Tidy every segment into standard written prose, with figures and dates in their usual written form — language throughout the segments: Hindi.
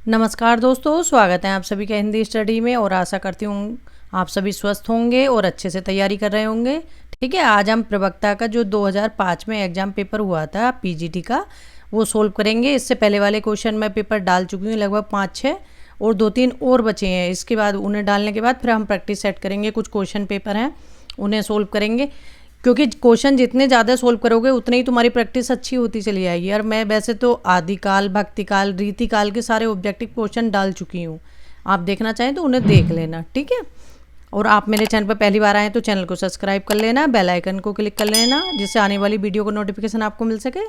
नमस्कार दोस्तों, स्वागत है आप सभी का हिंदी स्टडी में। और आशा करती हूँ आप सभी स्वस्थ होंगे और अच्छे से तैयारी कर रहे होंगे। ठीक है, आज हम प्रवक्ता का जो 2005 में एग्ज़ाम पेपर हुआ था पीजीटी का, वो सोल्व करेंगे। इससे पहले वाले क्वेश्चन मैं पेपर डाल चुकी हूँ, लगभग 5-6, और 2-3 और बचे हैं। इसके बाद उन्हें डालने के बाद फिर हम प्रैक्टिस सेट करेंगे। कुछ क्वेश्चन पेपर हैं, उन्हें सोल्व करेंगे, क्योंकि क्वेश्चन जितने ज़्यादा सोल्व करोगे उतनी ही तुम्हारी प्रैक्टिस अच्छी होती चली जाएगी। और मैं वैसे तो आदिकाल, भक्तिकाल, रीतिकाल के सारे ऑब्जेक्टिव क्वेश्चन डाल चुकी हूँ। आप देखना चाहें तो उन्हें देख लेना, ठीक है। और आप मेरे चैनल पर पहली बार आए तो चैनल को सब्सक्राइब कर लेना, बेल आइकन को क्लिक कर लेना, जिससे आने वाली वीडियो को नोटिफिकेशन आपको मिल सके।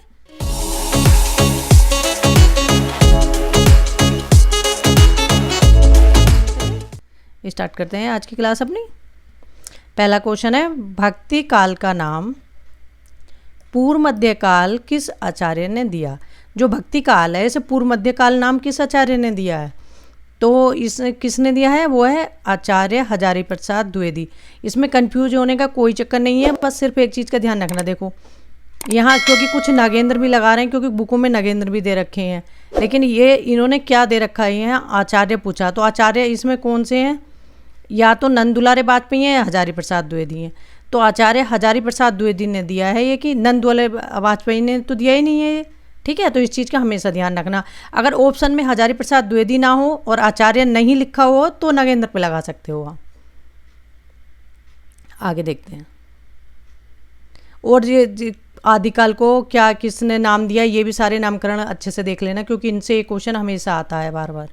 स्टार्ट करते हैं आज की क्लास अपनी। पहला क्वेश्चन है, भक्ति काल का नाम पूर्व मध्यकाल किस आचार्य ने दिया। जो भक्ति काल है इसे पूर्व मध्यकाल नाम किस आचार्य ने दिया है? तो इस किसने दिया है? वो है आचार्य हजारी प्रसाद द्विवेदी। इसमें कंफ्यूज होने का कोई चक्कर नहीं है, बस सिर्फ एक चीज़ का ध्यान रखना। देखो यहाँ क्योंकि कुछ नागेंद्र भी लगा रहे हैं, क्योंकि बुकों में नागेंद्र भी दे रखे हैं, लेकिन ये इन्होंने क्या दे रखा है, यहाँ आचार्य पूछा। तो आचार्य इसमें कौन से हैं? या तो नंद दुलारे वाजपेयी हैं या हजारी प्रसाद द्विवेदी हैं। तो आचार्य हजारी प्रसाद द्विवेदी ने दिया है ये, कि नंद दुलारे वाजपेयी ने तो दिया ही नहीं है ये। ठीक है, तो इस चीज़ का हमेशा ध्यान रखना। अगर ऑप्शन में हजारी प्रसाद द्विवेदी ना हो और आचार्य नहीं लिखा हो तो नागेंद्र पे लगा सकते हो आप। आगे देखते हैं। और ये आदिकाल को क्या किसने नाम दिया, ये भी सारे नामकरण अच्छे से देख लेना, क्योंकि इनसे एक क्वेश्चन हमेशा आता है बार बार।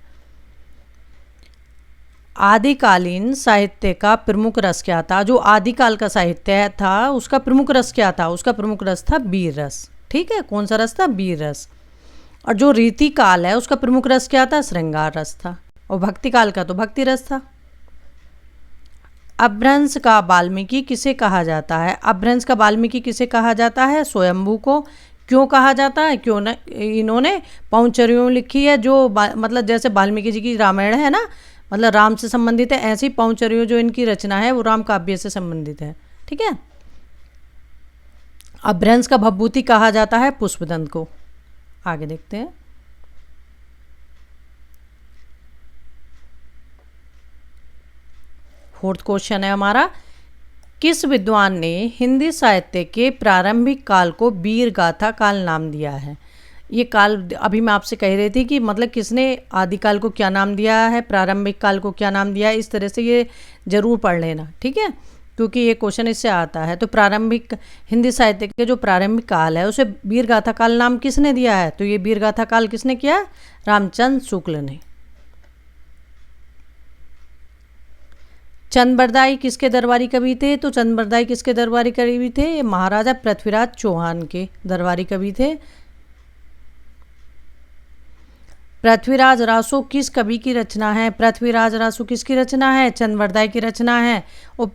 आदिकालीन साहित्य का प्रमुख रस क्या था? जो आदिकाल का साहित्य था उसका प्रमुख रस क्या था? उसका प्रमुख रस था वीर रस। ठीक है, कौन सा रस था? वीर रस। और जो रीति काल है उसका प्रमुख रस क्या था? श्रृंगार रस था। और भक्ति काल का तो भक्ति रस था। अपभ्रंश का वाल्मीकि किसे कहा जाता है? अपभ्रंश का वाल्मीकि किसे कहा जाता है? स्वयंभू को। क्यों कहा जाता है? क्यों न इन्होंने पौंचरियों लिखी है, जो मतलब जैसे वाल्मीकि जी की रामायण है ना, मतलब राम से संबंधित है, ऐसी पौंचरियों जो इनकी रचना है वो राम काव्य से संबंधित है। ठीक है। अपभ्रंश का भवभूति कहा जाता है पुष्पदंत को। आगे देखते हैं। फोर्थ क्वेश्चन है हमारा, किस विद्वान ने हिंदी साहित्य के प्रारंभिक काल को वीर गाथा काल नाम दिया है? ये काल अभी मैं आपसे कह रही थी कि मतलब किसने आदिकाल को क्या नाम दिया है, प्रारंभिक काल को क्या नाम दिया है। इस तरह से ये जरूर पढ़ लेना, ठीक है, क्योंकि ये क्वेश्चन इससे आता है। तो प्रारंभिक हिंदी साहित्य के जो प्रारंभिक काल है उसे वीर गाथा काल नाम किसने दिया है? तो ये वीर गाथा काल किसने किया? रामचंद्र शुक्ल ने। चंद्रबरदाई किसके दरबारी कवि थे? तो चंद्रबरदाई किसके दरबारी कवि थे? ये महाराजा पृथ्वीराज चौहान के दरबारी कवि थे। पृथ्वीराज रासो किस कवि की रचना है? पृथ्वीराज रासो किसकी रचना है? चंद्रबरदाई की रचना है। और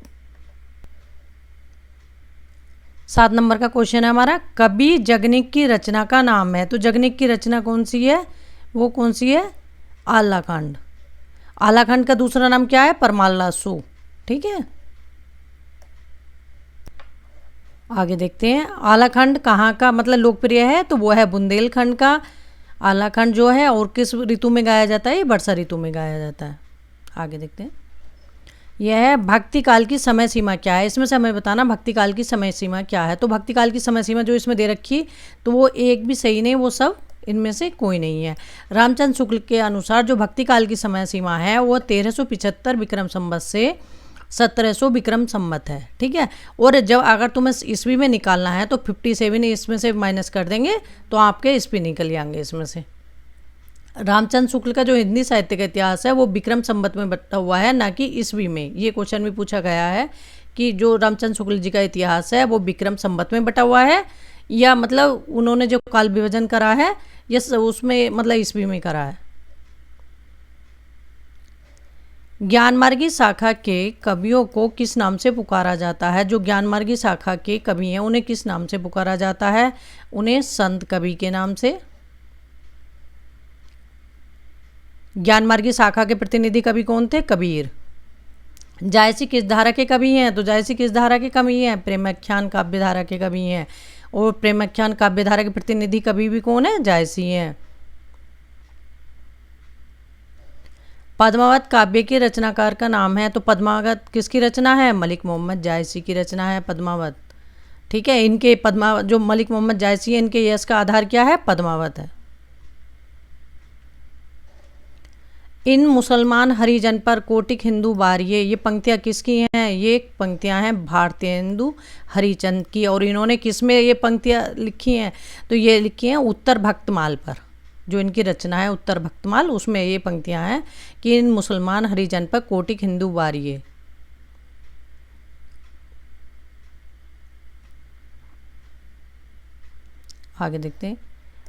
7 नंबर का क्वेश्चन है हमारा, कवि जगनिक की रचना का नाम है। तो जगनिक की रचना कौन सी है? वो कौन सी है? आलाखंड। आलाखंड का दूसरा नाम क्या है? परमालासु। ठीक है, आगे देखते हैं। आलाखंड कहाँ का मतलब लोकप्रिय है? तो वो है बुंदेलखंड का। आलाखंड जो है और किस ऋतु में गाया जाता है? ये वर्षा ऋतु में गाया जाता है। आगे देखते हैं। यह है भक्ति काल की समय सीमा क्या है? इसमें से हमें बताना भक्ति काल की समय सीमा क्या है। तो भक्ति काल की समय सीमा जो इसमें दे रखी, तो वो एक भी सही नहीं, वो सब इनमें से कोई नहीं है। रामचंद्र शुक्ल के अनुसार जो भक्ति काल की समय सीमा है वो 1375 विक्रम संवत से 1700 विक्रम संवत है। ठीक है, और जब अगर तुम्हें ईस्वी में निकालना है तो 57 इसमें से माइनस कर देंगे तो आपके ईस्वी निकल जाएंगे इसमें से। रामचंद्र शुक्ल का जो हिंदी साहित्य का इतिहास है वो विक्रम संवत में बटा हुआ है, ना कि ईस्वी में। ये क्वेश्चन भी पूछा गया है कि जो रामचंद्र शुक्ल जी का इतिहास है वो विक्रम संवत में बटा हुआ है, या मतलब उन्होंने जो काल विभाजन करा है ये उसमें मतलब ईस्वी में करा है। ज्ञानमार्गी शाखा के कवियों को किस नाम से पुकारा जाता है? जो ज्ञानमार्गी शाखा के कवि हैं उन्हें किस नाम से पुकारा जाता है? उन्हें संत कवि के नाम से। ज्ञानमार्गी शाखा के प्रतिनिधि कवि कौन थे? कबीर। जायसी किस धारा के कवि हैं? तो जायसी किस धारा के कवि हैं? प्रेमाख्यान काव्य धारा के कवि हैं। और प्रेमाख्यान काव्य धारा के प्रतिनिधि कवि भी कौन है? जायसी हैं। पद्मावत काव्य के रचनाकार का नाम है, तो पद्मावत किसकी रचना है? मलिक मोहम्मद जायसी की रचना है पद्मावत। ठीक है, इनके पद्मावत जो मलिक मोहम्मद जायसी है, इनके यश का आधार क्या है? पद्मावत है। इन मुसलमान हरिजन पर कोटिक हिंदू बारिये, ये पंक्तियाँ किसकी हैं? ये पंक्तियाँ हैं भारतेंदु हरिचंद की। और इन्होंने किस में ये पंक्तियाँ लिखी हैं? तो ये लिखी हैं उत्तर भक्तमाल पर, जो इनकी रचना है उत्तर भक्तमाल, उसमें ये पंक्तियाँ हैं कि इन मुसलमान हरिजन पर कोटिक हिंदू बारिये। आगे देखते हैं।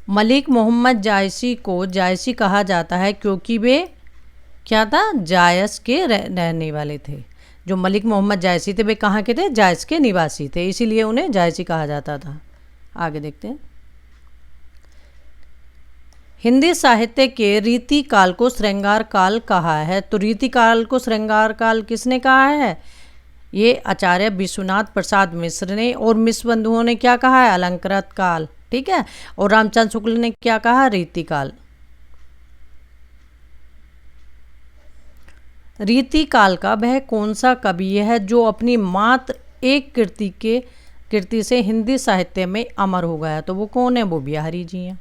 मलिक मोहम्मद जायसी को जायसी कहा जाता है क्योंकि वे क्या था? जायस के रहने वाले थे। जो मलिक मोहम्मद जायसी थे वे कहाँ के थे? जायस के निवासी थे, इसीलिए उन्हें जायसी कहा जाता था। आगे देखते हैं। हिंदी साहित्य के रीति काल को श्रृंगार काल कहा है, तो रीति काल को श्रृंगार काल किसने कहा है? ये आचार्य विश्वनाथ प्रसाद मिश्र ने। और मिश्र बंधुओं ने क्या कहा है? अलंकृत काल। ठीक है, और रामचंद्र शुक्ल ने क्या कहा? रीति काल। रीति काल का वह कौन सा कवि है जो अपनी मात्र एक कृति से हिंदी साहित्य में अमर हो गया? तो वो कौन है? वो बिहारी जी हैं,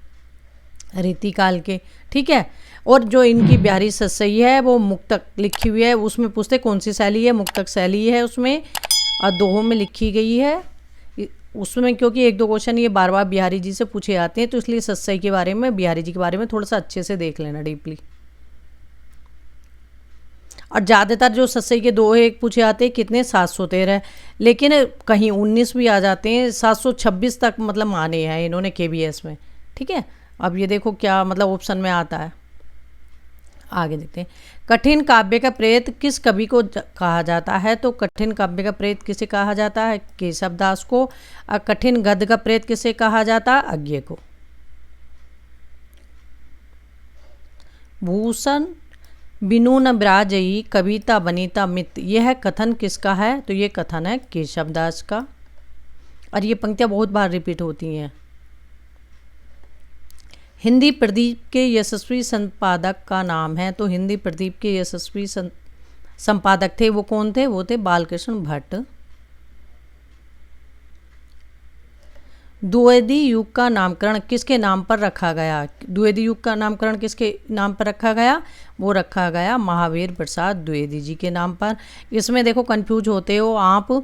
रीति काल के। ठीक है, और जो इनकी बिहारी सतसई है वो मुक्तक लिखी हुई है, उसमें पूछते कौन सी शैली है? मुक्तक शैली है उसमें, और दोहों में लिखी गई है उसमें, क्योंकि एक दो क्वेश्चन ये बार बार बिहारी जी से पूछे जाते हैं, तो इसलिए सतसई के बारे में, बिहारी जी के बारे में थोड़ा सा अच्छे से देख लेना डीपली। और ज़्यादातर जो सतसई के दोहे पूछे जाते हैं कितने? 713, लेकिन कहीं 19 भी आ जाते हैं, 726 तक मतलब माने हैं इन्होंने KBS में। ठीक है, अब ये देखो क्या मतलब ऑप्शन में आता है। आगे देखते हैं। कठिन काव्य का प्रेत किस कवि को कहा जाता है? तो कठिन काव्य का प्रेत किसे कहा जाता है? केशव दास को। और कठिन गद्य का प्रेत किसे कहा जाता है? अज्ञे को। भूषण बिनु न ब्राजई कविता बनीता मित, यह कथन किसका है? तो ये कथन है केशव दास का। और ये पंक्तियाँ बहुत बार रिपीट होती हैं। हिंदी प्रदीप के यशस्वी संपादक का नाम है, तो हिंदी प्रदीप के यशस्वी संपादक थे वो कौन थे? वो थे बालकृष्ण भट्ट। द्विवेदी युग का नामकरण किसके नाम पर रखा गया? द्विवेदी युग का नामकरण किसके नाम पर रखा गया? वो रखा गया महावीर प्रसाद द्विवेदी जी के नाम पर। इसमें देखो कंफ्यूज होते हो आप,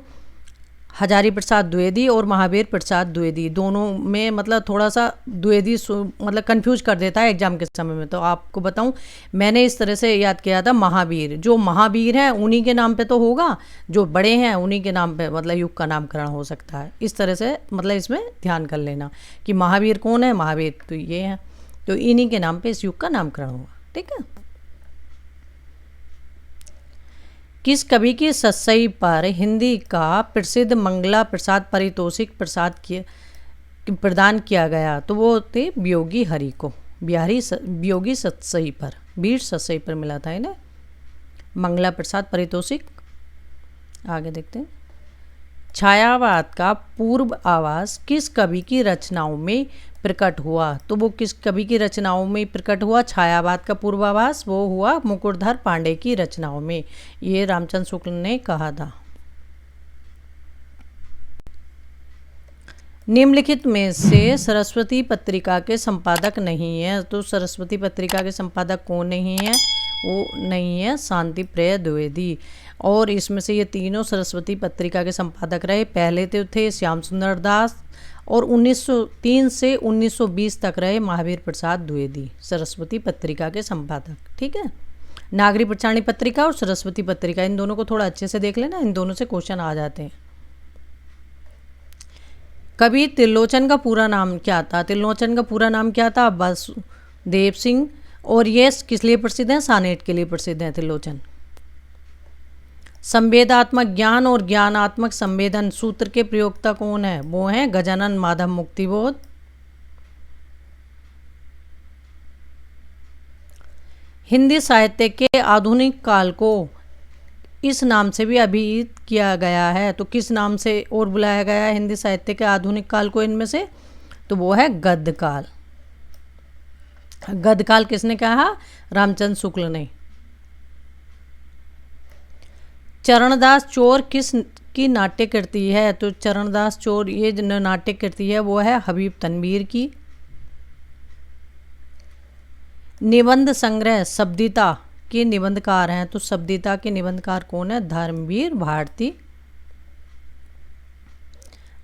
हजारी प्रसाद द्विवेदी और महावीर प्रसाद द्विवेदी, दोनों में मतलब थोड़ा सा द्विवेदी मतलब कंफ्यूज कर देता है एग्जाम के समय में। तो आपको बताऊं, मैंने इस तरह से याद किया था, महावीर, जो महावीर हैं उन्हीं के नाम पे तो होगा, जो बड़े हैं उन्हीं के नाम पे मतलब युग का नामकरण हो सकता है। इस तरह से मतलब इसमें ध्यान कर लेना कि महावीर कौन है? महावीर तो ये हैं, तो इन्हीं के नाम पर इस युग का नामकरण हुआ। ठीक है। किस कवि की सतसई पर हिंदी का प्रसिद्ध मंगला प्रसाद पारितोषिक प्रदान किया गया? तो वो थे वियोगी हरि को। वियोगी सतसई पर, वीर सतसई पर मिला था इन्हें मंगला प्रसाद पारितोषिक। आगे देखते हैं। छायावाद का पूर्व आवास किस कवि की रचनाओं में प्रकट हुआ? तो वो किस कवि की रचनाओं में प्रकट हुआ छायावाद का पूर्वाभास? वो हुआ मुकुटधर पांडे की रचनाओं में, ये रामचंद्र शुक्ल ने कहा था। निम्नलिखित में से सरस्वती पत्रिका के संपादक नहीं है, तो सरस्वती पत्रिका के संपादक कौन नहीं है? वो नहीं है शांति प्रिय द्विवेदी। और इसमें से ये तीनों सरस्वती पत्रिका के संपादक रहे। पहले तो थे श्याम सुंदर दास, और 1903 से 1920 तक रहे महावीर प्रसाद द्विवेदी सरस्वती पत्रिका के संपादक। ठीक है, नागरी प्रचारणी पत्रिका और सरस्वती पत्रिका, इन दोनों को थोड़ा अच्छे से देख लेना, इन दोनों से क्वेश्चन आ जाते हैं। कवि त्रिलोचन का पूरा नाम क्या था? त्रिलोचन का पूरा नाम क्या था? वासुदेव सिंह। और ये किस लिए प्रसिद्ध हैं? सानेट के लिए प्रसिद्ध हैं त्रिलोचन। संवेदात्मक ज्ञान और ज्ञानात्मक संवेदन सूत्र के प्रयोक्ता कौन है? वो हैं गजानन माधव मुक्तिबोध। हिंदी साहित्य के आधुनिक काल को इस नाम से भी अभिहित किया गया है, तो किस नाम से और बुलाया गया है हिंदी साहित्य के आधुनिक काल को इनमें से? तो वो है गद्यकाल। गद्यकाल किसने कहा? रामचंद्र शुक्ल ने। चरणदास चोर किस की नाट्य कृति है? तो चरणदास चोर ये जो नाट्य कृति है वो है हबीब तनवीर की। निबंध संग्रह शब्दिता के निबंधकार हैं, तो शब्दिता के निबंधकार कौन है? धर्मवीर भारती।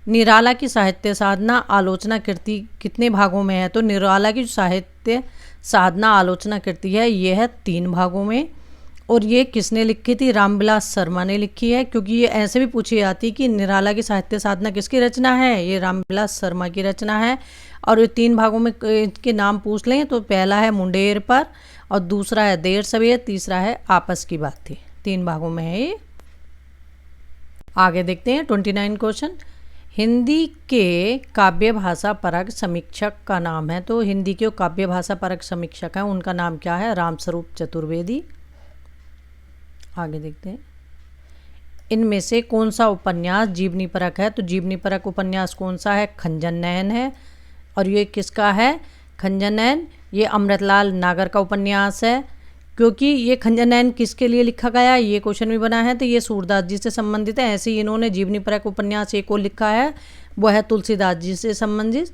निराला की साहित्य साधना आलोचना कृति कितने भागों में है? तो निराला की जो साहित्य साधना आलोचना कृति है ये है 3 भागों में। और ये किसने लिखी थी? रामविलास शर्मा ने लिखी है, क्योंकि ये ऐसे भी पूछी जाती कि निराला की साहित्य साधना किसकी रचना है? ये रामविलास शर्मा की रचना है। और ये 3 भागों में के नाम पूछ लें तो पहला है मुंडेर पर, और दूसरा है देर सवेर, तीसरा है आपस की बात थी। 3 भागों में है ये। आगे देखते हैं 29 क्वेश्चन। हिंदी के काव्य भाषा परक समीक्षक का नाम है, तो हिंदी के काव्य भाषा परक समीक्षक हैं उनका नाम क्या है? रामस्वरूप चतुर्वेदी। आगे देखते हैं, इनमें से कौन सा उपन्यास जीवनी परक है? तो जीवनी परक उपन्यास कौन सा है? खंजन नयन है। और ये किसका है? खंजन नयन ये अमृतलाल नागर का उपन्यास है। क्योंकि ये खंजन नयन किसके लिए लिखा गया है ये क्वेश्चन भी बना है, तो ये सूरदास जी से संबंधित है। ऐसे ही इन्होंने जीवनी परक उपन्यास एक और लिखा है, वो है तुलसीदास जी से संबंधित,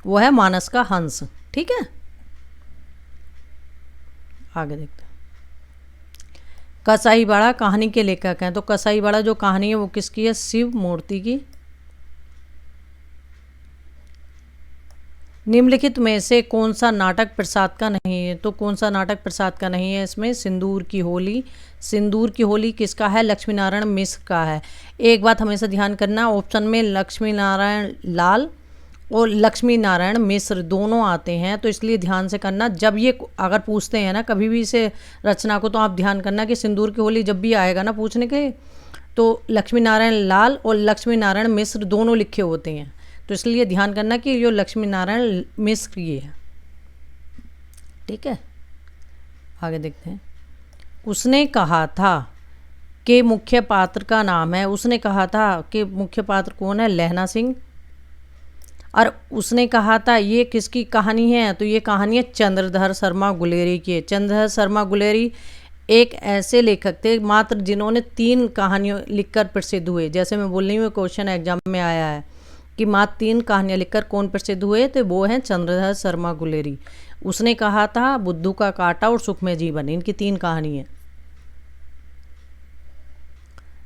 वो है मानस का हंस। ठीक है, आगे देखते हैं। कसाईवाड़ा कहानी के लेखक हैं, तो कसाईवाड़ा जो कहानी है वो किसकी है? शिव मूर्ति की। निम्नलिखित में से कौन सा नाटक प्रसाद का नहीं है? तो कौन सा नाटक प्रसाद का नहीं है इसमें? सिंदूर की होली। सिंदूर की होली किसका है? लक्ष्मी नारायण मिश्र का है। एक बात हमेशा ध्यान करना, ऑप्शन में लक्ष्मी नारायण लाल और लक्ष्मी नारायण मिश्र दोनों आते हैं, तो इसलिए ध्यान से करना। जब ये अगर पूछते हैं ना कभी भी इसे रचना को, तो आप ध्यान करना कि सिंदूर की होली जब भी आएगा ना पूछने के, तो लक्ष्मी नारायण लाल और लक्ष्मी नारायण मिश्र दोनों लिखे होते हैं, तो इसलिए ध्यान करना कि जो लक्ष्मी नारायण मिश्र ये है। ठीक है, आगे देखते हैं। उसने कहा था कि मुख्य पात्र का नाम है, उसने कहा था कि मुख्य पात्र कौन है? लहना सिंह। और उसने कहा था ये किसकी कहानी है? तो ये कहानी है चंद्रधर शर्मा गुलेरी की है। चंद्रधर शर्मा गुलेरी एक ऐसे लेखक थे मात्र जिन्होंने 3 कहानियाँ लिखकर प्रसिद्ध हुए। जैसे मैं बोल रही हूँ क्वेश्चन एग्जाम में आया है कि मात्र 3 कहानियाँ लिखकर कौन प्रसिद्ध हुए, तो वो हैं चंद्रधर शर्मा गुलेरी। उसने कहा था, बुद्धू का कांटा और सुखमय जीवन, इनकी 3 कहानी है।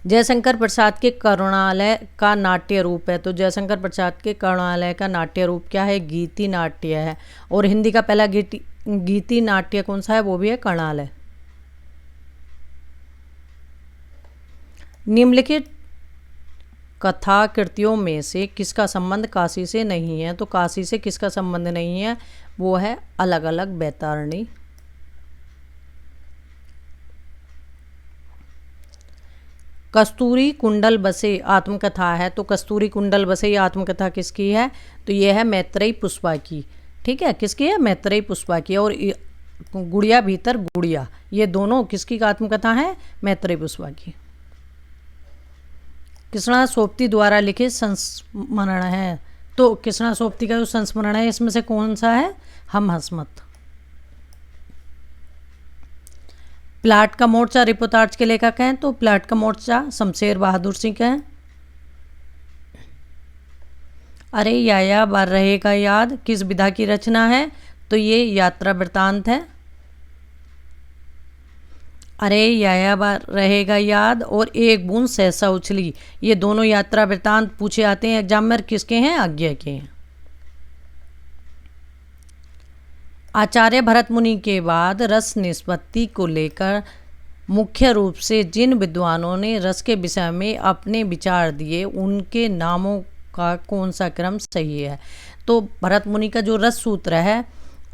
जयशंकर प्रसाद के करुणालय का नाट्य रूप है, तो जयशंकर प्रसाद के करुणालय का नाट्य रूप क्या है? गीति नाट्य है। और हिंदी का पहला गीति नाट्य कौन सा है? वो भी है करुणालय। निम्नलिखित कथा कृतियों में से किसका संबंध काशी से नहीं है? तो काशी से किसका संबंध नहीं है? वो है अलग अलग बैतारणी। कस्तूरी कुंडल बसे आत्मकथा है, तो कस्तूरी कुंडल बसे ये आत्मकथा किसकी है? तो ये है मैत्रेयी पुष्पा की। ठीक है, किसकी है? मैत्रेयी पुष्पा की। और गुड़िया भीतर गुड़िया, ये दोनों किसकी आत्मकथा है? मैत्रेयी पुष्पा की। कृष्णा सोपती द्वारा लिखित संस्मरण है, तो कृष्णा सोपती का जो संस्मरण है इसमें से कौन सा है? हम हसमत। प्लाट का मोर्चा रिपोर्टार्ज के लेखक हैं, तो प्लाट का मोर्चा शमशेर बहादुर सिंह का है। अरे याया बार रहेगा याद किस विधा की रचना है? तो ये यात्रा वृत्तांत है। अरे याया बार रहेगा याद और एक बूंद सहसा उछली, ये दोनों यात्रा वृत्तांत पूछे आते हैं एग्जाम में, किसके हैं? आज्ञा के हैं। आचार्य भरत मुनि के बाद रस निष्पत्ति को लेकर मुख्य रूप से जिन विद्वानों ने रस के विषय में अपने विचार दिए उनके नामों का कौन सा क्रम सही है? तो भरत मुनि का जो रस सूत्र है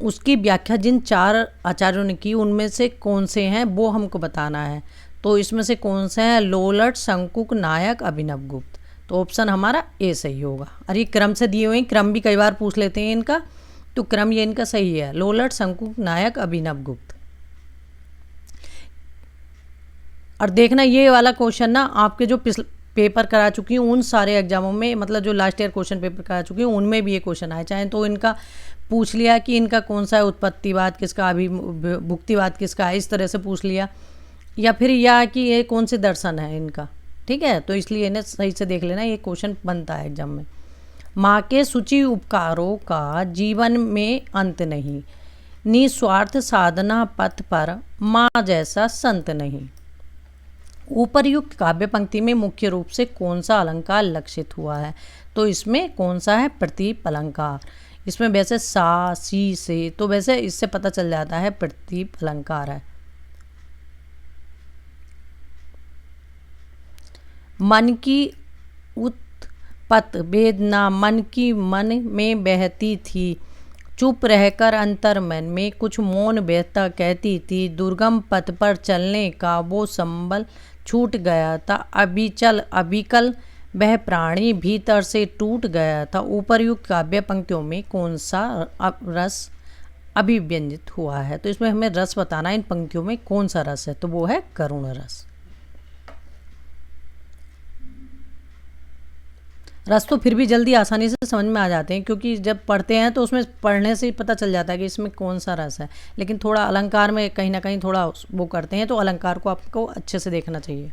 उसकी व्याख्या जिन 4 आचार्यों ने की उनमें से कौन से हैं वो हमको बताना है। तो इसमें से कौन से हैं? लोलट, शंकुक, नायक, अभिनवगुप्त। तो ऑप्शन हमारा ए सही होगा। अरे क्रम से दिए हुए क्रम भी कई बार पूछ लेते हैं इनका, तो क्रम ये इनका सही है, लोलट, शंकुक, नायक, अभिनवगुप्त। और देखना ये वाला क्वेश्चन ना आपके जो पेपर करा चुकी हूँ उन सारे एग्जामों में, मतलब जो लास्ट ईयर क्वेश्चन पेपर करा चुकी हूँ उनमें भी ये क्वेश्चन आए, चाहे तो इनका पूछ लिया कि इनका कौन सा है उत्पत्तिवाद किसका, अभिभुक्तिवाद किसका है, इस तरह से पूछ लिया। या फिर या कि ये कौन से दर्शन है इनका, ठीक है। तो इसलिए इन्हें सही से देख लेना, ये क्वेश्चन बनता है एग्जाम में। माँ के सूची उपकारों का जीवन में अंत नहीं, निस्वार्थ साधना पथ पर माँ जैसा संत नहीं। ऊपर्युक्त काव्य पंक्ति में मुख्य रूप से कौन सा अलंकार लक्षित हुआ है, तो इसमें कौन सा है, प्रतीप अलंकार। इसमें वैसे सा सी से, तो वैसे इससे पता चल जाता है प्रतीप अलंकार है। मन की उत्पत्ति वेदना मन की मन में बहती थी, चुप रहकर अंतर मन में कुछ मौन बहता कहती थी, दुर्गम पथ पर चलने का वो संबल छूट गया था, अबिचल अबिकल वह प्राणी भीतर से टूट गया था। उपर्युक्त काव्य पंक्तियों में कौन सा रस अभिव्यंजित हुआ है, तो इसमें हमें रस बताना है, इन पंक्तियों में कौन सा रस है, तो वो है करुण रस। रस तो फिर भी जल्दी आसानी से समझ में आ जाते हैं, क्योंकि जब पढ़ते हैं तो उसमें पढ़ने से ही पता चल जाता है कि इसमें कौन सा रस है, लेकिन थोड़ा अलंकार में कहीं ना कहीं थोड़ा वो करते हैं, तो अलंकार को आपको अच्छे से देखना चाहिए।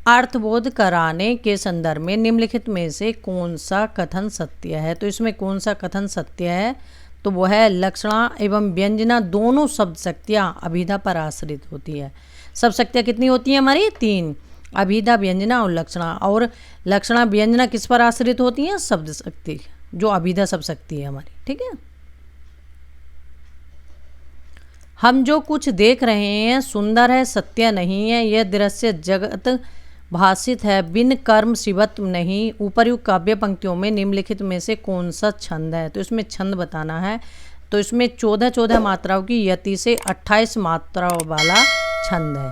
अर्थबोध कराने के संदर्भ में निम्नलिखित में से कौन सा कथन सत्य है, तो इसमें कौन सा कथन सत्य है, तो वो है लक्षणा एवं व्यंजना दोनों शब्द शक्तियाँ अभिधा पर आश्रित होती है। शब्द शक्तियाँ कितनी होती हैं हमारी, 3, अभिधा व्यंजना और लक्षणा। और लक्षणा व्यंजना किस पर आश्रित होती हैं, शब्द शक्ति, जो अभिधा शब्द शक्ति है हमारी, ठीक है। हम जो कुछ देख रहे हैं सुंदर है, सत्य नहीं है, यह दृश्य जगत भाषित है, बिन कर्म शिवत्व नहीं। उपर्युक्त काव्य पंक्तियों में निम्नलिखित में से कौन सा छंद है, तो इसमें छंद बताना है, तो इसमें 14 मात्राओं की यति से 28 मात्राओं वाला छंद है,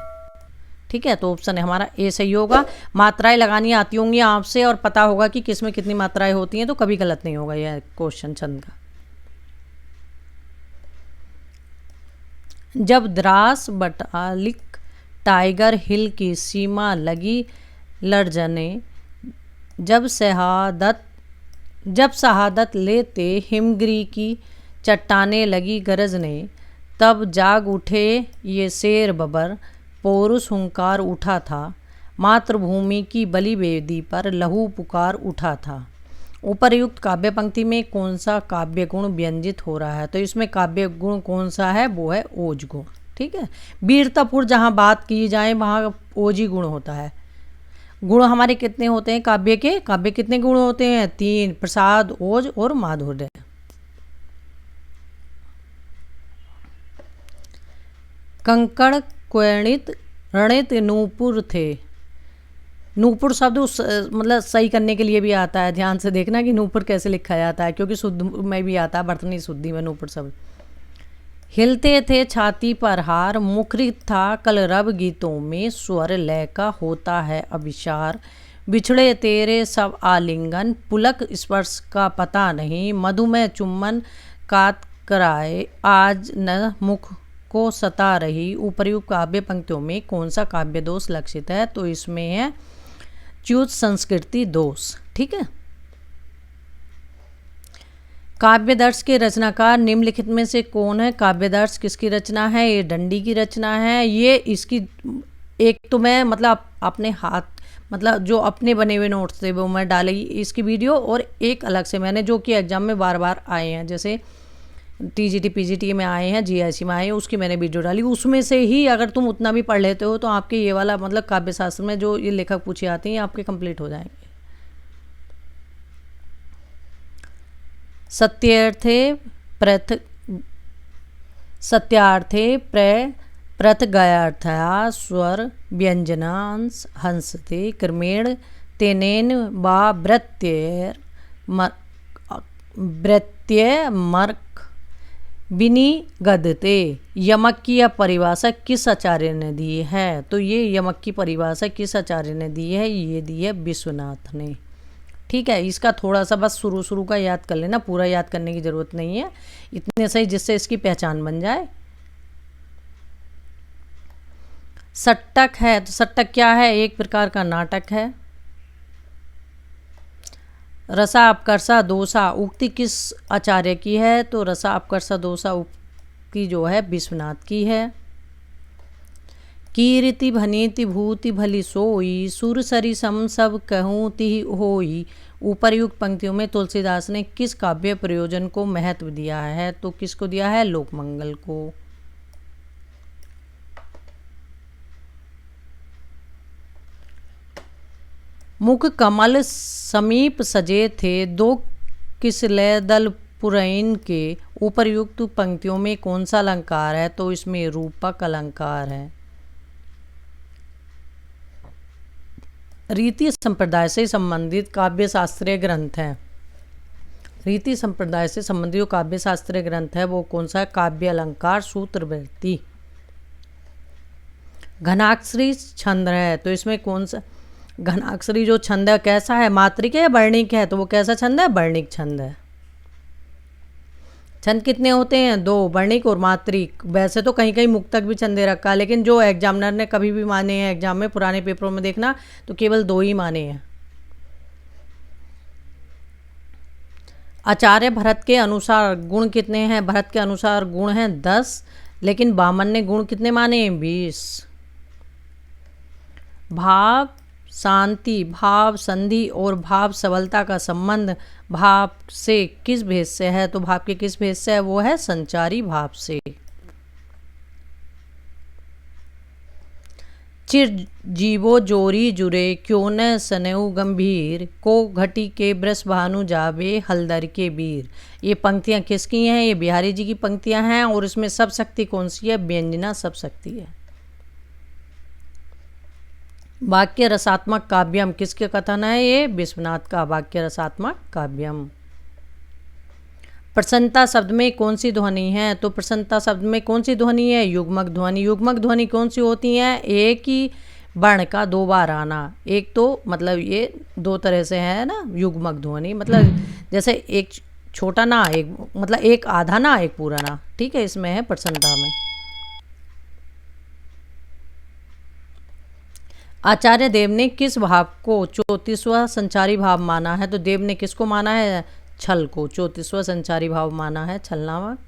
ठीक है। तो ऑप्शन है हमारा ए सही होगा। मात्राएं लगानी आती होंगी आपसे और पता होगा कि किस में कितनी मात्राएं होती हैं, तो कभी गलत नहीं होगा यह क्वेश्चन छंद का। जब द्रास बटालिक टाइगर हिल की सीमा लगी लड़जने, जब शहादत लेते हिमगिरी की चट्टाने लगी गरजने, तब जाग उठे ये शेर बबर, पौरुष हुंकार उठा था, मातृभूमि की बलि वेदी पर लहू पुकार उठा था। उपर्युक्त काव्य पंक्ति में कौन सा काव्य गुण व्यंजित हो रहा है, तो इसमें काव्य गुण कौन सा है, वो है ओज गुण, ठीक है। वीरतापूर्ण जहाँ बात की जाए वहाँ ओजी गुण होता है। गुण हमारे कितने होते हैं काव्य के, काव्य कितने गुण होते हैं, 3, प्रसाद, ओज और माधुर्य। कंकड़ क्वणित रणित नूपुर थे, नूपुर शब्द मतलब सही करने के लिए भी आता है, ध्यान से देखना कि नूपुर कैसे लिखा जाता है, क्योंकि शुद्ध में भी आता है, वर्तनी शुद्धि में नूपुर शब्द। हिलते थे छाती पर हार, मुखरित था कलरव गीतों में, स्वर लय का होता है अभिसार, बिछड़े तेरे सब आलिंगन, पुलक स्पर्श का पता नहीं, मधुमेह चुम्बन कात कराए, आज न मुख को सता रही। उपर्युक्त काव्य पंक्तियों में कौन सा काव्य दोष लक्षित है, तो इसमें है च्युत संस्कृति दोष, ठीक है। काव्यदर्श के रचनाकार निम्नलिखित में से कौन है, काव्यदर्श किसकी रचना है, ये दंडी की रचना है। ये इसकी एक तो मैं मतलब अपने हाथ मतलब जो अपने बने हुए नोट्स थे वो मैं डाली इसकी वीडियो, और एक अलग से मैंने जो कि एग्जाम में बार बार आए हैं, जैसे टीजीटी पीजीटी में आए हैं, जीआईसी में आए हैं, उसकी मैंने वीडियो डाली। उसमें से ही अगर तुम उतना भी पढ़ लेते हो तो आपके ये वाला मतलब काव्य शास्त्र में जो ये लेखक पूछे आते हैं आपके कंप्लीट हो जाएंगे। सत्यार्थे प्रथ गयार्थया स्वर व्यंजनांश हंसते क्रमेण तेनेन वा मर्क बिनी गदते। यमक की यह परिभाषा किस आचार्य ने दी है, तो ये यमक की परिभाषा किस आचार्य ने दी है, ये दी है विश्वनाथ ने, ठीक है। इसका थोड़ा सा बस शुरू का याद कर लेना, पूरा याद करने की ज़रूरत नहीं है, इतने सही जिससे इसकी पहचान बन जाए। सट्टक है, तो सट्टक क्या है, एक प्रकार का नाटक है। रसा अपकर्षा दोषा उक्ति किस आचार्य की है, तो रसा अपकर्षा दोषा उक्ति जो है विश्वनाथ की है। कीर्ति भनीति भूति भली सोई, सुर सरी सम सब कहूँ तिहि होई। ऊपरयुक्त पंक्तियों में तुलसीदास ने किस काव्य प्रयोजन को महत्व दिया है? तो किसको दिया है? लोकमंगल को। मुख कमल समीप सजे थे दो किसलय दल पुरैन के। ऊपरयुक्त पंक्तियों में कौन सा अलंकार है? तो इसमें रूपक अलंकार है। रीति संप्रदाय से संबंधित काव्य शास्त्रीय ग्रंथ है। रीति संप्रदाय से संबंधित जो काव्य शास्त्रीय ग्रंथ है वो कौन सा है? काव्य अलंकार सूत्रवृत्ति। घनाक्षरी छंद है तो इसमें कौन सा? घनाक्षरी जो छंद है कैसा है? मात्रिक है या वर्णिक है? तो वो कैसा छंद है? वर्णिक छंद है। छंद कितने होते हैं? दो, वर्णिक और मात्रिक। वैसे तो कहीं कहीं मुक्तक भी छंद दे रखा है, लेकिन जो एग्जामिनर ने कभी भी माने हैं एग्जाम में, पुराने पेपरों में देखना तो केवल दो ही माने हैं। आचार्य भरत के अनुसार गुण कितने हैं? भरत के अनुसार गुण हैं 10, लेकिन वामन ने गुण कितने माने? 20। भाव शांति, भाव संधि और भाव सबलता का संबंध भाव से किस भेद से है? तो भाव के किस भेद से है? वो है संचारी भाव से। चिर जीवो जोरी जुरे क्यों न सनेऊ गंभीर, को घटी के ब्रस भानु जावे हलदर के बीर। ये पंक्तियां किसकी हैं? ये बिहारी जी की पंक्तियां हैं और इसमें सब शक्ति कौन सी है? व्यंजना सब शक्ति है। वाक्य रसात्मक काव्यम किसके कथन है? ये विश्वनाथ का वाक्य रसात्मक काव्यम। प्रसन्नता शब्द में कौन सी ध्वनि है? तो प्रसन्नता शब्द में कौन सी ध्वनि है? युग्मक ध्वनि। युग्मक ध्वनि कौन सी होती है? एक ही वर्ण का दो बार आना। एक तो मतलब ये दो तरह से है ना युग्मक ध्वनि, मतलब जैसे एक छोटा ना, एक मतलब एक आधा ना, एक पूरा ना। ठीक है, इसमें है प्रसन्नता में। आचार्य देव ने किस भाव को 34वां संचारी भाव माना है? तो देव ने किसको माना है? छल को 34वां संचारी भाव माना है, छलनामक।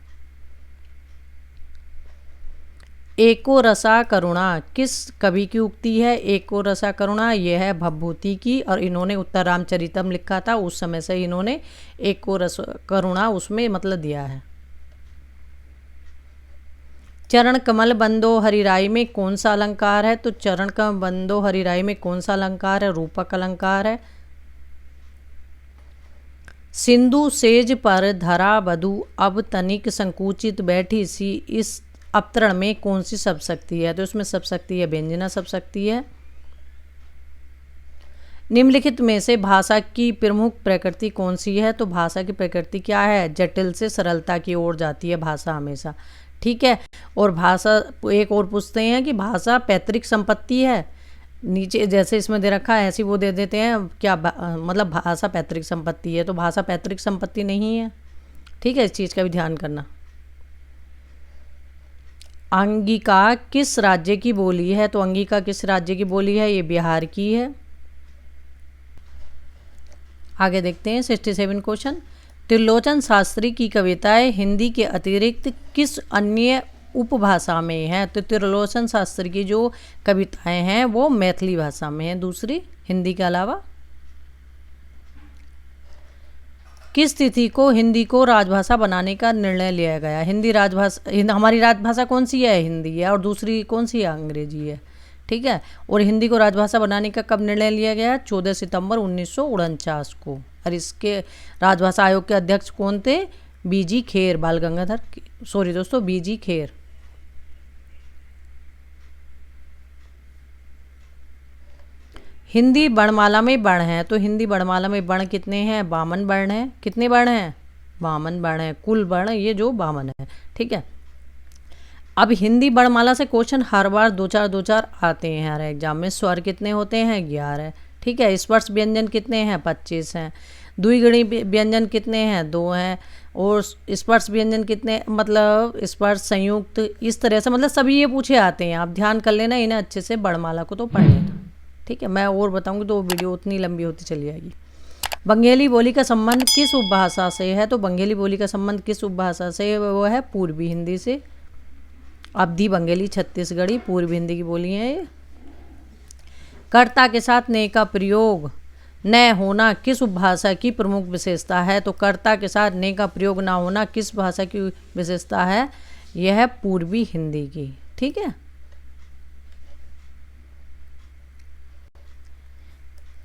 एको रसा करुणा किस कवि की उक्ति है? एको रसा करुणा ये है भवभूति की, और इन्होंने उत्तर रामचरितम लिखा था उस समय से इन्होंने एको रस करुणा उसमें मतलब दिया है। चरण कमल बंदो हरिराई में कौन सा अलंकार है? तो चरण कमल बंदो हरिराई में कौन सा अलंकार है? रूपक अलंकार है। सिंधु सेज पर धरा वधु अब तनिक संकुचित बैठी सी, इस अवतरण में कौन सी सब शक्ति है? तो इसमें सब शक्ति है व्यंजना सब शक्ति है। निम्नलिखित में से भाषा की प्रमुख प्रकृति कौन सी है? तो भाषा की प्रकृति क्या है? जटिल से सरलता की ओर जाती है भाषा हमेशा। ठीक है, और भाषा एक और पूछते हैं कि भाषा पैतृक संपत्ति है? नीचे जैसे इसमें दे रखा है ऐसी वो दे देते हैं क्या मतलब भाषा पैतृक संपत्ति है? तो भाषा पैतृक संपत्ति नहीं है। ठीक है, इस चीज़ का भी ध्यान करना। अंगिका किस राज्य की बोली है? तो अंगिका किस राज्य की बोली है? ये बिहार की है। आगे देखते हैं 67 क्वेश्चन। त्रिलोचन शास्त्री की कविताएं हिंदी के अतिरिक्त किस अन्य उपभाषा में हैं? तो त्रिलोचन शास्त्री की जो कविताएं हैं वो मैथिली भाषा में हैं, दूसरी हिंदी के अलावा। किस तिथि को हिंदी को राजभाषा बनाने का निर्णय लिया गया? हिंदी राजभाषा, हमारी राजभाषा कौन सी है? हिंदी है, और दूसरी कौन सी है? अंग्रेजी है। ठीक है, और हिंदी को राजभाषा बनाने का कब निर्णय लिया गया? 14 सितंबर 1949 को। और इसके राजभाषा आयोग के अध्यक्ष कौन थे? बीजी खेर, बाल गंगाधर, सॉरी दोस्तों, बीजी खेर। हिंदी वर्णमाला में वर्ण है, तो हिंदी वर्णमाला में वर्ण कितने हैं? 52 वर्ण हैं। कितने वर्ण हैं? 52 वर्ण हैं, कुल वर्ण ये जो 52 है। ठीक है, अब हिंदी वर्णमाला से क्वेश्चन हर बार 2-4 आते हैं हर एग्जाम में। स्वर कितने होते हैं? 11। ठीक है, स्पर्श व्यंजन कितने हैं? 25 हैं। द्विगुणी व्यंजन कितने हैं? 2 हैं। और स्पर्श व्यंजन कितने, मतलब स्पर्श संयुक्त, इस तरह से मतलब सभी ये पूछे आते हैं। आप ध्यान कर लेना इन्हें अच्छे से, वर्णमाला को तो पढ़ लेना। ठीक है, मैं और बताऊंगी तो वीडियो उतनी लंबी होती चली जाएगी। बंगेली बोली का संबंध किस उपभाषा से है? तो बंगेली बोली का संबंध किस उपभाषा से? वो है पूर्वी हिंदी से। अवधी बंगाली छत्तीसगढ़ी पूर्वी हिंदी की बोली है ये। कर्ता के साथ ने का प्रयोग न होना किस उपभाषा की प्रमुख विशेषता है? तो कर्ता के साथ ने का प्रयोग ना होना किस भाषा की विशेषता है? यह है पूर्वी हिंदी की। ठीक है।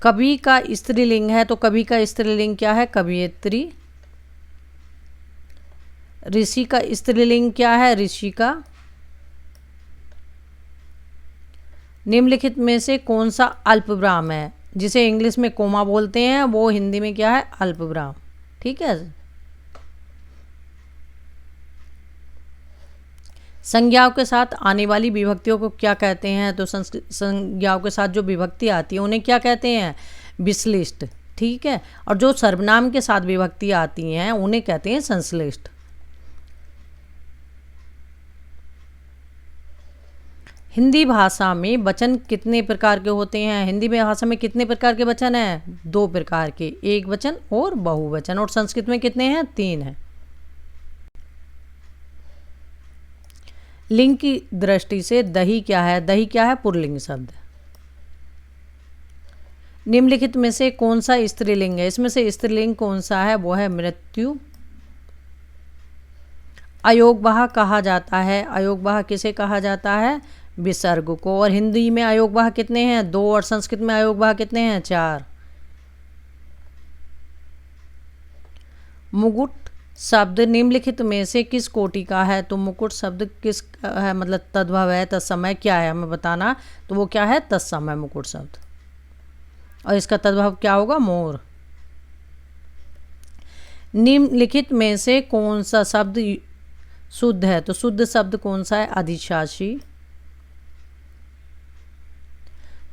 कवि का स्त्रीलिंग है, तो कवि का स्त्रीलिंग क्या है? कवयित्री। ऋषि का स्त्रीलिंग क्या है? ऋषिका। निम्नलिखित में से कौन सा अल्पविराम है? जिसे इंग्लिश में कोमा बोलते हैं वो हिंदी में क्या है? अल्पविराम। ठीक है। संज्ञाओं के साथ आने वाली विभक्तियों को क्या कहते हैं? तो संज्ञाओं के साथ जो विभक्ति आती है उन्हें क्या कहते हैं? विश्लिष्ट। ठीक है। और जो सर्वनाम के साथ विभक्ति आती हैं उन्हें कहते हैं संश्लिष्ट। हिंदी भाषा में वचन कितने प्रकार के होते हैं? हिंदी भाषा में कितने प्रकार के वचन हैं? 2 प्रकार के, एक वचन और बहुवचन। और संस्कृत में कितने हैं? 3 हैं। लिंग की दृष्टि से दही क्या है? दही क्या है? पुल्लिंग शब्द। निम्नलिखित में से कौन सा स्त्रीलिंग है? इसमें से स्त्रीलिंग कौन सा है? वो है मृत्यु। अयोगवाह कहा जाता है। अयोगवाह किसे कहा जाता है? विसर्ग को। और हिंदी में अयोगवाह कितने हैं? 2। और संस्कृत में अयोगवाह कितने हैं? 4। मुकुट शब्द निम्नलिखित में से किस कोटि का है? तो मुकुट शब्द किस है? मतलब तद्भव है, तत्समय क्या है हमें बताना। तो वो क्या है? तत्समय मुकुट शब्द। और इसका तद्भव क्या होगा? मोर। निम्नलिखित में से कौन सा शब्द शुद्ध है? तो शुद्ध शब्द कौन सा है? अधिशासी।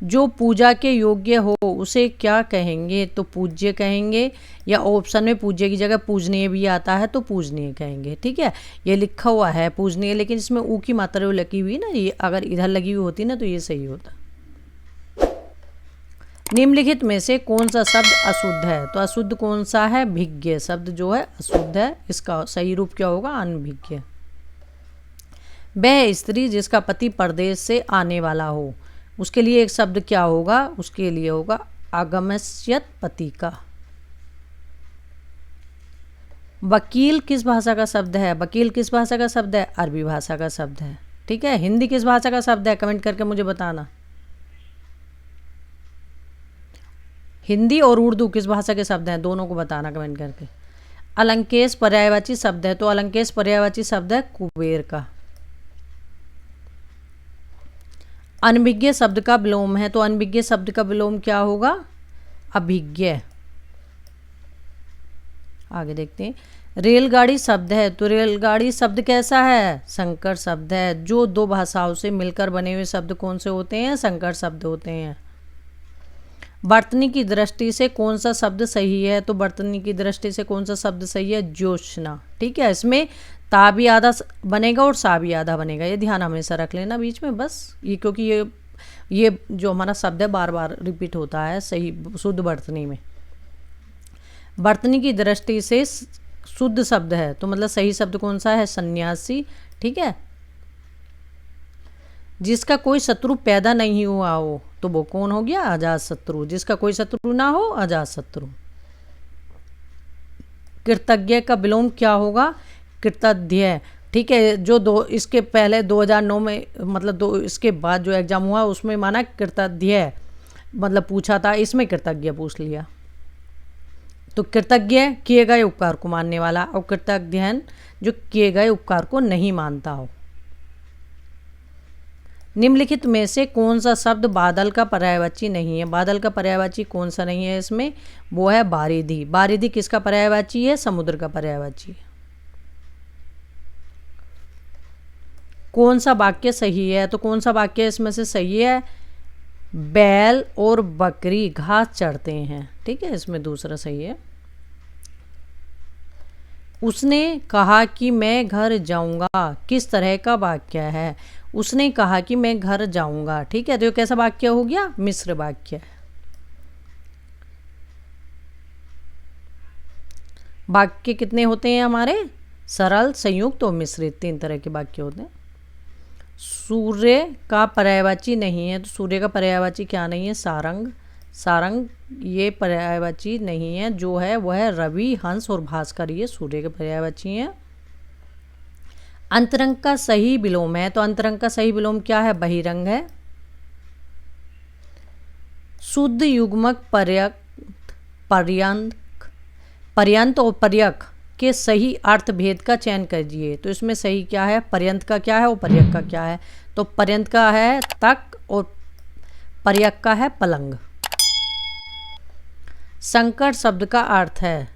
जो पूजा के योग्य हो उसे क्या कहेंगे? तो पूज्य कहेंगे। या ऑप्शन में पूज्य की जगह पूजनीय भी आता है तो पूजनीय कहेंगे। ठीक है। ये लिखा हुआ है पूजनीय, लेकिन इसमें ऊ की मात्रा लगी हुई ना, ये अगर इधर लगी हुई होती ना तो ये सही होता। निम्नलिखित में से कौन सा शब्द अशुद्ध है? तो अशुद्ध कौन सा है? भिज्ञ शब्द जो है अशुद्ध है। इसका सही रूप क्या होगा? अनभिज्ञ। वह स्त्री जिसका पति परदेश से आने वाला हो, उसके लिए एक शब्द क्या होगा? उसके लिए होगा आगमस्यत पति का। वकील किस भाषा का शब्द है? वकील किस भाषा का शब्द है? अरबी भाषा का शब्द है। ठीक है। हिंदी किस भाषा का शब्द है? कमेंट करके मुझे बताना। हिंदी और उर्दू किस भाषा के शब्द हैं? दोनों को बताना कमेंट करके। अलंकेश पर्यायवाची शब्द है, तो अलंकेश पर्यायवाची शब्द है कुबेर का। अनभिज्ञ शब्द का विलोम है, तो अनभिज्ञ शब्द का विलोम क्या होगा? अभिज्ञ। आगे देखते हैं। रेलगाड़ी शब्द है, तो रेलगाड़ी शब्द कैसा है? संकर शब्द है। जो 2 भाषाओं से मिलकर बने हुए शब्द कौन से होते हैं? संकर शब्द होते हैं। वर्तनी की दृष्टि से कौन सा शब्द सही है? तो वर्तनी की दृष्टि से कौन सा शब्द सही है? ज्योत्सना। ठीक है। इसमें ता भी आधा बनेगा और सा भी आधा बनेगा, ये ध्यान हमेशा रख लेना बीच में बस। ये क्योंकि ये जो हमारा शब्द है बार बार रिपीट होता है सही शुद्ध वर्तनी में। वर्तनी की दृष्टि से शुद्ध शब्द है, तो मतलब सही शब्द कौन सा है? सन्यासी। ठीक है। जिसका कोई शत्रु पैदा नहीं हुआ हो, तो वो कौन हो गया? अजात शत्रु। जिसका कोई शत्रु ना हो, अजात शत्रु। कृतज्ञ का विलोम क्या होगा? कृतज्ञ। ठीक है। जो इसके पहले 2009 में मतलब इसके बाद जो एग्जाम हुआ उसमें माना कृतज्ञ मतलब पूछा था, इसमें कृतज्ञ पूछ लिया। तो कृतज्ञ किए गए उपकार को मानने वाला, और कृतज्ञ जो किए गए उपकार को नहीं मानता हो। निम्नलिखित में से कौन सा शब्द बादल का पर्यायवाची नहीं है? बादल का पर्यायवाची कौन सा नहीं है इसमें? वो है बारिधि। बारिधि किसका पर्यायवाची है? समुद्र का पर्यायवाची है। कौन सा वाक्य सही है? तो कौन सा वाक्य इसमें से सही है? बैल और बकरी घास चढ़ते हैं। ठीक है। इसमें दूसरा सही है। उसने कहा कि मैं घर जाऊंगा, किस तरह का वाक्य है? उसने कहा कि मैं घर जाऊंगा। ठीक है। तो ये कैसा वाक्य हो गया? मिश्र वाक्य। वाक्य कितने होते हैं हमारे? सरल, संयुक्त और मिश्रित, 3 तरह के वाक्य होते हैं। सूर्य का पर्यायवाची नहीं है, तो सूर्य का पर्यायवाची क्या नहीं है? सारंग। सारंग ये पर्यायवाची नहीं है, जो है वह है रवि, हंस और भास्कर, ये सूर्य के पर्यायवाची हैं। अंतरंग का सही विलोम है, तो अंतरंग का सही विलोम क्या है? बहिरंग है। शुद्ध युग्मक पर्यंत पर्यंत और पर्यक के सही अर्थ भेद का चयन कीजिए। तो इसमें सही क्या है? पर्यंत का क्या है और पर्यक का क्या है? तो पर्यंत का है तक और पर्यक का है पलंग। संकट शब्द का अर्थ है,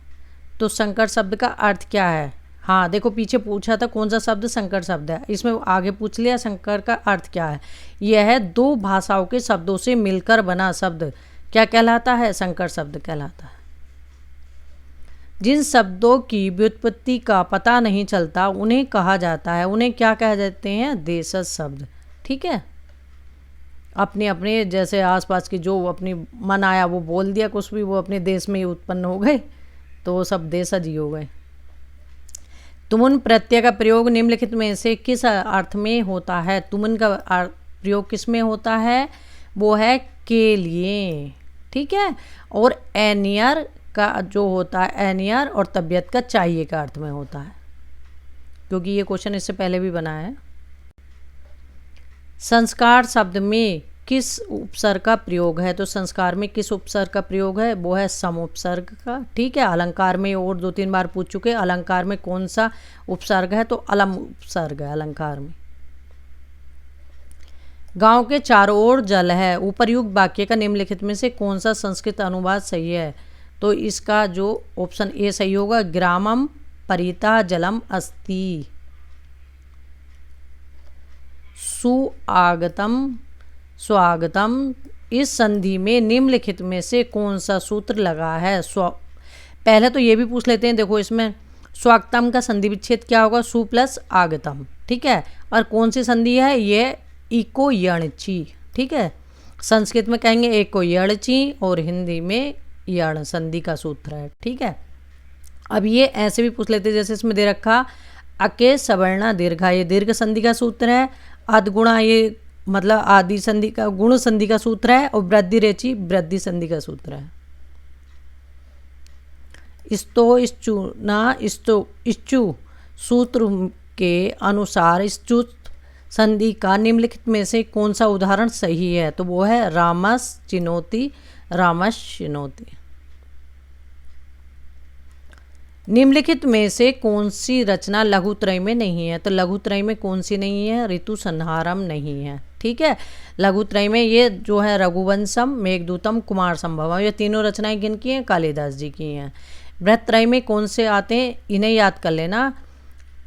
तो संकट शब्द का अर्थ क्या है? हाँ देखो, पीछे पूछा था कौन सा शब्द संकट शब्द है, इसमें आगे पूछ लिया संकट का अर्थ क्या है। यह है दो भाषाओं के शब्दों से मिलकर बना शब्द क्या कहलाता है? संकट शब्द कहलाता है। जिन शब्दों की व्युत्पत्ति का पता नहीं चलता उन्हें कहा जाता है, उन्हें क्या कह जाते हैं? देशज शब्द। ठीक है, अपने अपने जैसे आसपास की जो अपनी मन आया वो बोल दिया, कुछ भी वो अपने देश में ही उत्पन्न हो गए, तो वो सब देशज ही हो गए। तुमुन प्रत्यय का प्रयोग निम्नलिखित में से किस अर्थ में होता है? तुमुन का प्रयोग किस में होता है? वो है के लिए। ठीक है, और एनियर का जो होता है, एनियर और तबीयत का चाहिए का अर्थ में होता है, क्योंकि ये क्वेश्चन इससे पहले भी बना है। संस्कार शब्द में किस उपसर्ग का प्रयोग है? तो संस्कार में किस उपसर्ग का प्रयोग है? वो है सम उपसर्ग का। ठीक है, अलंकार में और 2-3 बार पूछ चुके, अलंकार में कौन सा उपसर्ग है? तो अलम उपसर्ग है अलंकार में। गांव के चारों ओर जल है, उपर्युक्त वाक्य का निम्नलिखित में से कौन सा संस्कृत अनुवाद सही है? तो इसका जो ऑप्शन ए सही होगा, ग्रामम परितः जलम अस्ति। सुआगतम स्वागतम, इस संधि में निम्नलिखित में से कौन सा सूत्र लगा है? पहले तो ये भी पूछ लेते हैं, देखो इसमें स्वागतम का संधि विच्छेद क्या होगा? सु प्लस आगतम। ठीक है, और कौन सी संधि है? ये इको यणची। ठीक है, संस्कृत में कहेंगे एको यणची और हिंदी में यण संधि का सूत्र है। ठीक है, अब ये ऐसे भी पूछ लेते हैं, जैसे इसमें दे रखा अके सवर्णा दीर्घा, ये दीर्घ संधि का सूत्र है। अधगुणा ये मतलब आदि संधि का गुण संधि का सूत्र है, और वृद्धि रेची वृद्धि संधि का सूत्र है। इस्तो इच्चु ना इस्तो इच्चु सूत्र के अनुसार इच्चु संधि का निम्नलिखित में से कौन सा उदाहरण सही है? तो वो है रामस चिनोति, रामस चिनोति। निम्नलिखित में से कौन सी रचना लघुत्रय में नहीं है? तो लघुत्रय में कौन सी नहीं है? ऋतु संहारम नहीं है। ठीक है, लघुत्रय में ये जो है रघुवंशम, मेघदूतम, कुमार संभवम, ये तीनों रचनाएं किन की हैं? कालिदास जी की हैं। बृहत्रय में कौन से आते हैं? इन्हें याद कर लेना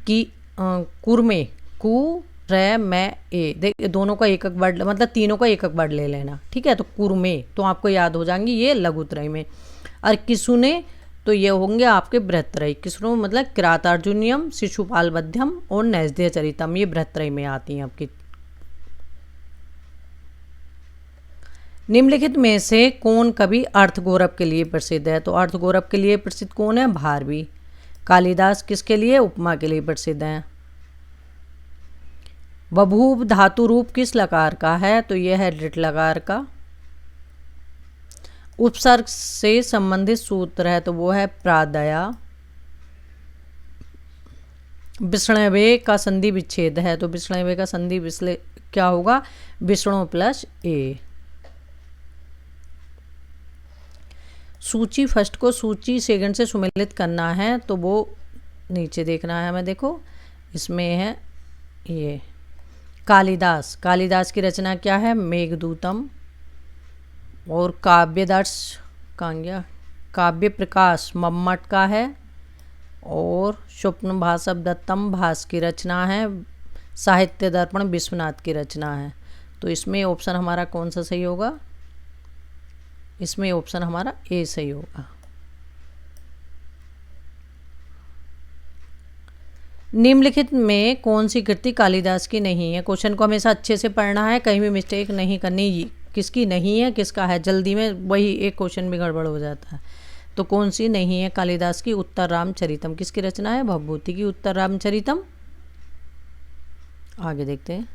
कि कुरमे, कु रे मैं ए, देख दोनों का एक एक वर्ड, मतलब तीनों का एक एक वर्ड ले लेना। ठीक है, तो कुरमे तो आपको याद हो जाएंगी ये लघुत्रय में। और किसुने तो ये होंगे आपके बृहत्रय। किसुनो मतलब किरातार्जुनियम, शिशुपाल वध्यम और नैषधेय चरितम, ये बृहत्रय में आती हैं आपकी। निम्नलिखित में से कौन कवि अर्थगौरव के लिए प्रसिद्ध है? तो अर्थगौरव के लिए प्रसिद्ध कौन है? भारवी। कालिदास किसके लिए? उपमा के लिए प्रसिद्ध हैं। बभूव धातु रूप किस लकार का है? तो यह है लिट लकार का। उपसर्ग से संबंधित सूत्र है, तो वो है प्रादया। विष्णवे का संधि विच्छेद है, तो विष्णवे का संधि क्या होगा? विष्णु प्लस ए। सूची फर्स्ट को सूची सेकंड से सुमेलित करना है, तो वो नीचे देखना है हमें। देखो इसमें है ये कालिदास, कालिदास की रचना क्या है? मेघदूतम। और काव्यदर्श कांग्या, काव्य प्रकाश मम्मट का है। और स्वप्न भासव दत्तम भास की रचना है। साहित्य दर्पण विश्वनाथ की रचना है। तो इसमें ऑप्शन हमारा कौन सा सही होगा? इसमें ऑप्शन हमारा ए सही होगा। निम्नलिखित में कौन सी कृति कालिदास की नहीं है? क्वेश्चन को हमेशा अच्छे से पढ़ना है, कहीं भी मिस्टेक नहीं करनी। किसकी नहीं है किसका है, जल्दी में वही एक क्वेश्चन भी गड़बड़ हो जाता है। तो कौन सी नहीं है कालिदास की? उत्तर रामचरितम। किसकी रचना है? भवभूति की उत्तर रामचरितम। आगे देखते हैं।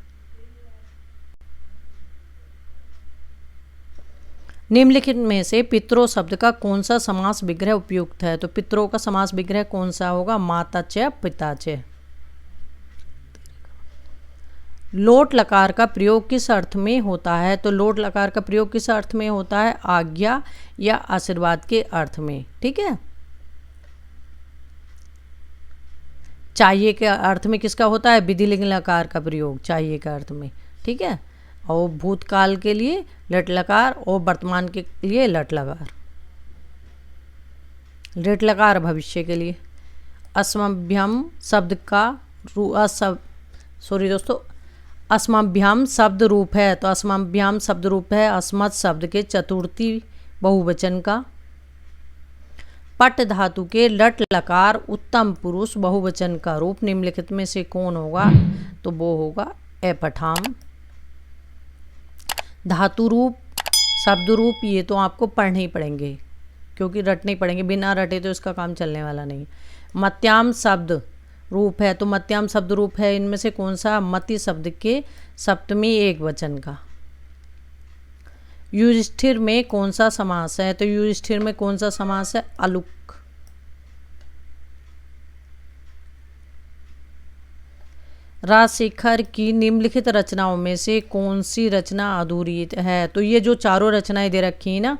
निम्नलिखित में से पितरों शब्द का कौन सा समास विग्रह उपयुक्त है? तो पितरों का समास विग्रह कौन सा होगा? माता च पिता च। लोट लकार का प्रयोग किस अर्थ में होता है? तो लोट लकार का प्रयोग किस अर्थ में होता है? आज्ञा या आशीर्वाद के अर्थ में। ठीक है। चाहिए के अर्थ में किसका होता है? विधिलिंग लकार का प्रयोग चाहिए के अर्थ में। ठीक है। और भूतकाल के लिए लट लकार और वर्तमान के लिए लट लकार। लट लकार भविष्य के लिए। अस्मभ्यम शब्द का अस्मभ्याम शब्द रूप है, तो अस्मभ्याम शब्द रूप है अस्मत् शब्द के चतुर्थी बहुवचन का। पट धातु के लट लकार उत्तम पुरुष बहुवचन का रूप निम्नलिखित में से कौन होगा? तो वो होगा अपठाम। धातु रूप शब्द रूप ये तो आपको पढ़ने ही पड़ेंगे, क्योंकि रटने ही पड़ेंगे, बिना रटे तो इसका काम चलने वाला नहीं। मत्याम शब्द रूप है, तो मत्याम शब्द रूप है इनमें से कौन सा? मति शब्द के सप्तमी एक वचन का। युधिष्ठिर में कौन सा समास है? तो युधिष्ठिर में कौन सा समास है? अलुक। राजशेखर की निम्नलिखित रचनाओं में से कौन सी रचना अधूरी है? तो ये जो चारों रचनाएं दे रखी हैं ना,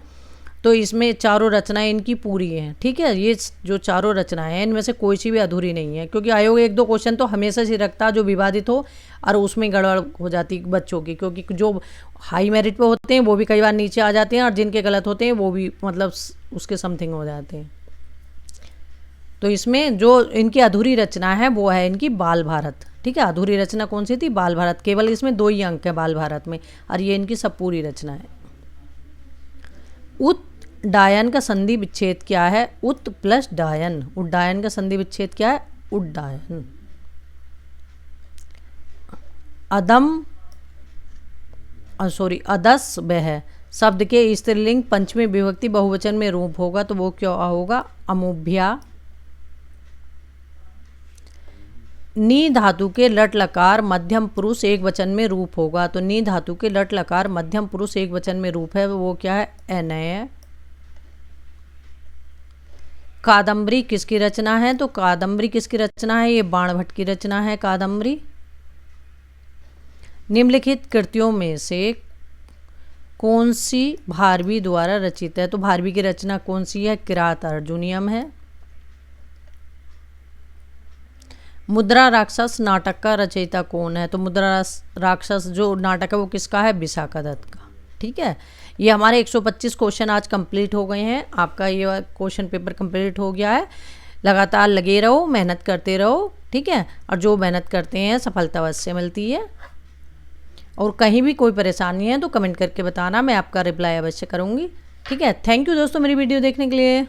तो इसमें चारों रचनाएं इनकी पूरी हैं। ठीक है। ये जो चारों रचनाएं हैं इनमें से कोई सी भी अधूरी नहीं है, क्योंकि आयोग एक दो क्वेश्चन तो हमेशा से रखता जो विवादित हो और उसमें गड़बड़ हो जाती बच्चों की, क्योंकि जो हाई मेरिट पे होते हैं वो भी कई बार नीचे आ जाते हैं, और जिनके गलत होते हैं वो भी मतलब उसके समथिंग हो जाते हैं। तो इसमें जो इनकी अधूरी रचना है वो है इनकी बाल भारत। ठीक है। अधूरी रचना कौन सी थी? बाल भारत। केवल इसमें 2 ही अंक है बाल भारत में, और ये इनकी सब पूरी रचना है। उड्डायन का संधि विच्छेद क्या है? उत प्लस डायन। उड्डायन का संधि विच्छेद क्या है? उड्डायन। अदस वह शब्द के स्त्रीलिंग पंचमी विभक्ति बहुवचन में रूप होगा, तो वो क्या होगा? अमुभ्या। नी धातु के लट लकार मध्यम पुरुष एक वचन में रूप होगा, तो नी धातु के लट लकार मध्यम पुरुष एक वचन में रूप है, वो क्या है? अनय। कादम्बरी किसकी रचना है? तो कादम्बरी किसकी रचना है? ये बाणभट्ट की रचना है कादम्बरी। निम्नलिखित कृतियों में से कौन सी भारवी द्वारा रचित है? तो भारवी की रचना कौन सी है? किरात अर्जुनियम है। मुद्रा राक्षस नाटक का रचयिता कौन है? तो मुद्रा राक्षस जो नाटक है वो किसका है? विशाखा दत्त का। ठीक है। ये हमारे 125 क्वेश्चन आज कंप्लीट हो गए हैं। आपका ये क्वेश्चन पेपर कंप्लीट हो गया है। लगातार लगे रहो, मेहनत करते रहो। ठीक है। और जो मेहनत करते हैं सफलता अवश्य मिलती है। और कहीं भी कोई परेशानी है तो कमेंट करके बताना, मैं आपका रिप्लाई अवश्य करूँगी। ठीक है। थैंक यू दोस्तों मेरी वीडियो देखने के लिए।